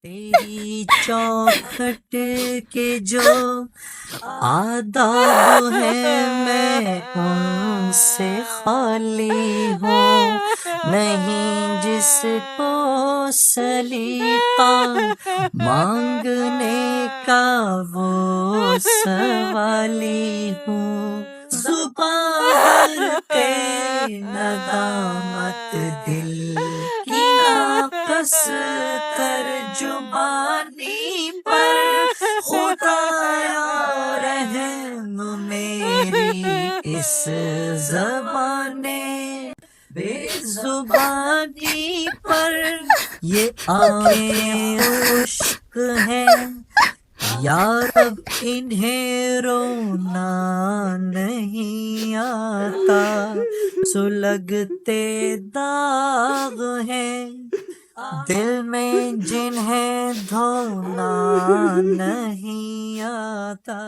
तेरी चौखट के जो आदाब है मैं उनसे खाली हूँ। नहीं जिसको सलीका मांगने का वो सवाली हूँ। जुबान पे नदामत दिल की नाकस तर्जुमानी पर खुदाया रहम मेरी इस ज़बाने बेज़ुबानी पर। ये आए उश्क है यार अब इन्हें रोना नहीं आता। सुलगते दाग हैं दिल में जिन्हें धोना नहीं आता।